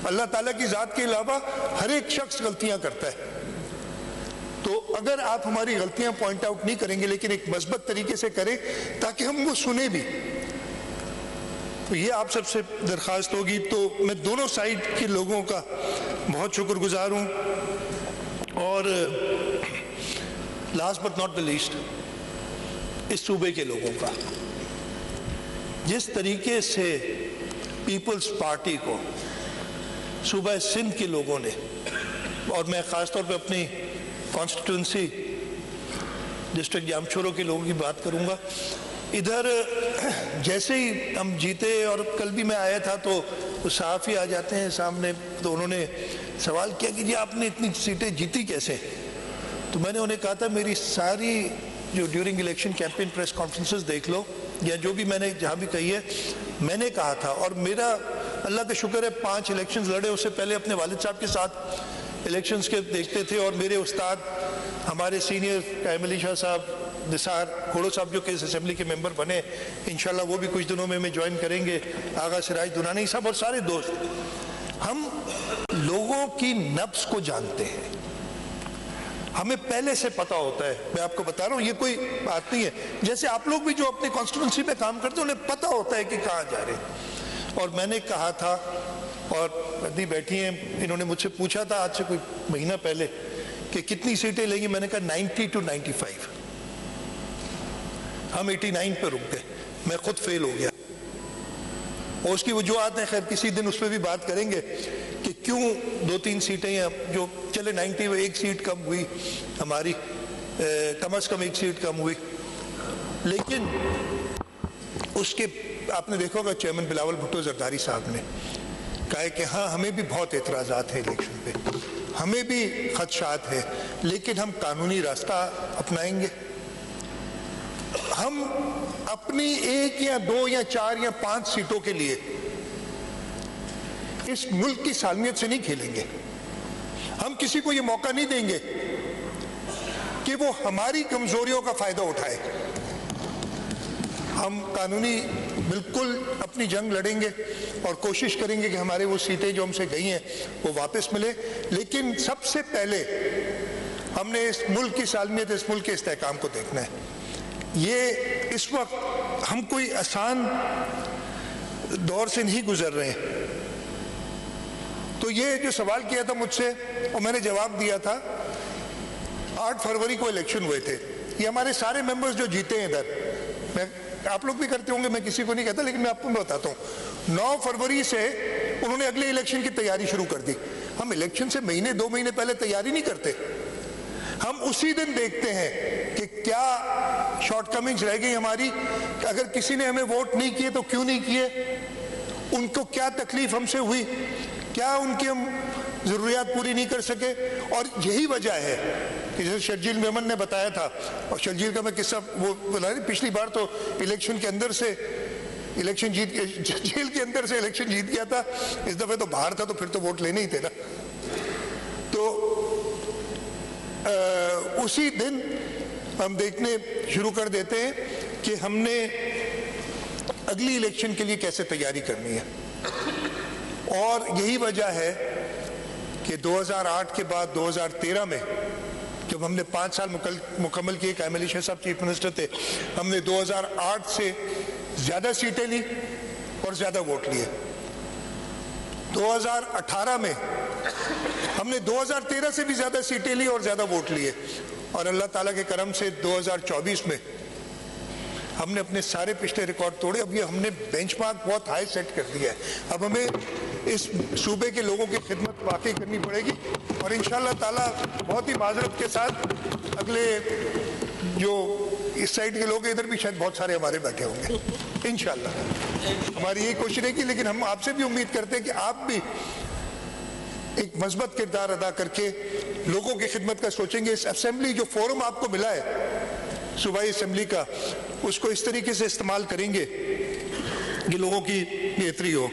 اللہ تعالیٰ کی ذات کے علاوہ ہر ایک شخص غلطیاں کرتا ہے. تو اگر آپ ہماری غلطیاں پوائنٹ آؤٹ نہیں کریں گے لیکن ایک مثبت طریقے سے کریں تاکہ ہم وہ سنیں بھی, تو یہ آپ سب سے درخواست ہوگی. تو میں دونوں سائڈ کے لوگوں کا بہت شکر گزار ہوں. اور last but not the least, اس صوبے کے لوگوں کا, جس طریقے سے پیپلز پارٹی کو صوبہ سندھ کے لوگوں نے, اور میں خاص طور پہ اپنی کانسٹیٹوئنسی ڈسٹرکٹ جامچورو کے لوگوں کی بات کروں گا, ادھر جیسے ہی ہم جیتے, اور کل بھی میں آیا تھا تو صحافی آ جاتے ہیں سامنے, تو انہوں نے سوال کیا کہ جی آپ نے اتنی سیٹیں جیتی کیسے؟ تو میں نے انہیں کہا تھا میری ساری جو during election campaign press conferences دیکھ لو, یا جو بھی میں نے جہاں بھی کہی ہے, میں نے کہا تھا, اور میرا اللہ کا شکر ہے 5 الیکشنز لڑے, اس سے پہلے اپنے والد صاحب کے ساتھ الیکشنز کے دیکھتے تھے, اور میرے استاد ہمارے سینئر قائم علی شاہ صاحب نثار کھوڑو صاحب جو کہ اس اسمبلی کے ممبر بنے, انشاءاللہ وہ بھی کچھ دنوں میں ہمیں جوائن کریں گے, آغا سراج دنانی صاحب اور سارے دوست. ہم لوگوں کی نبض کو جانتے ہیں, ہمیں پہلے سے پتا ہوتا ہے. میں آپ کو بتا رہا ہوں, یہ کوئی بات نہیں ہے, جیسے آپ لوگ بھی جو اپنی کانسٹیٹوئنسی میں کام کرتے ہیں انہیں پتا ہوتا ہے کہ کہاں جا رہے ہیں. اور میں نے کہا تھا, اور ادھی بیٹھی ہیں, انہوں نے مجھ سے پوچھا تھا آج سے کوئی مہینہ پہلے کہ کتنی سیٹیں لیں گی, میں نے کہا 90 to 95. ہم 89 پہ رک گئے, میں خود فیل ہو گیا, اور اس کی وجوہات ہیں, خیر کسی دن اس پہ بھی بات کریں گے کہ کیوں 2-3 سیٹیں ہیں جو چلے 90 میں 1 سیٹ کم ہوئی ہماری, کم از کم 1 سیٹ کم ہوئی. لیکن اس کے آپ نے دیکھا ہوگا چیئرمین بلاول بھٹو زرداری صاحب نے کہا ہے کہ ہاں ہمیں بھی بہت اعتراضات ہیں الیکشن پہ, ہمیں بھی خدشات ہیں, لیکن ہم قانونی راستہ اپنائیں گے. ہم اپنی 1 یا 2 یا 4 یا 5 سیٹوں کے لیے اس ملک کی سالمیت سے نہیں کھیلیں گے. ہم کسی کو یہ موقع نہیں دیں گے کہ وہ ہماری کمزوریوں کا فائدہ اٹھائے. ہم قانونی بالکل اپنی جنگ لڑیں گے اور کوشش کریں گے کہ ہمارے وہ سیٹیں جو ہم سے گئی ہیں وہ واپس ملے. لیکن سب سے پہلے ہم نے اس ملک کی سالمیت, اس ملک کے استحکام کو دیکھنا ہے. یہ اس وقت ہم کوئی آسان دور سے نہیں گزر رہے ہیں. تو یہ جو سوال کیا تھا مجھ سے, اور میں نے جواب دیا تھا, 8 فروری کو الیکشن ہوئے تھے, یہ ہمارے سارے ممبرز جو جیتے ہیں ادھر, میں آپ لوگ بھی کرتے ہوں گے, میں کسی کو نہیں کہتا, لیکن میں آپ کو بتاتا ہوں, 9 فروری سے انہوں نے اگلے الیکشن کی تیاری شروع کر دی. ہم الیکشن سے مہینے 2 مہینے پہلے تیاری نہیں کرتے, ہم اسی دن دیکھتے ہیں کہ کیا شارٹ کمنگز رہ گئی ہماری, اگر کسی نے ہمیں ووٹ نہیں کیے تو کیوں نہیں کیے, ان کو کیا تکلیف ہم سے ہوئی, کیا ان کی ہم ضروریات پوری نہیں کر سکے. اور یہی وجہ ہے کہ جیسے شرجیل میمن نے بتایا تھا, اور شرجیل کا میں قصہ وہ بنا رہی, پچھلی بار تو الیکشن کے اندر سے الیکشن جیل کے اندر سے الیکشن جیت گیا تھا, اس دفعہ تو باہر تھا, تو پھر تو ووٹ لینے ہی تھے نا. تو اسی دن ہم دیکھنے شروع کر دیتے ہیں کہ ہم نے اگلی الیکشن کے لیے کیسے تیاری کرنی ہے. اور یہی وجہ ہے کہ 2008 کے بعد 2013 میں جب ہم نے 5 سال مکمل کیے, قائم علی شاہ صاحب چیف منسٹر تھے, ہم نے 2008 سے زیادہ سیٹیں لی اور زیادہ ووٹ لیے. 2018 میں ہم نے 2013 سے بھی زیادہ سیٹیں لی اور زیادہ ووٹ لیے, اور اللہ تعالیٰ کے کرم سے 2024 میں ہم نے اپنے سارے پچھلے ریکارڈ توڑے. اب یہ ہم نے بینچ مارک بہت ہائی سیٹ کر دیا ہے. اب ہمیں اس صوبے کے لوگوں کی خدمت واقعی کرنی پڑے گی, اور انشاءاللہ تعالیٰ بہت ہی معذرت کے ساتھ اگلے جو اس سائڈ کے لوگ ادھر بھی شاید بہت سارے ہمارے بیٹھے ہوں گے, انشاءاللہ ہماری یہی کوشش رہے گی. لیکن ہم آپ سے بھی امید کرتے ہیں کہ آپ بھی ایک مثبت کردار ادا کر کے لوگوں کی خدمت کا سوچیں گے. اس اسمبلی جو فورم آپ کو ملا ہے صوبائی اسمبلی کا, اس کو اس طریقے سے استعمال کریں گے کہ لوگوں کی بہتری ہو.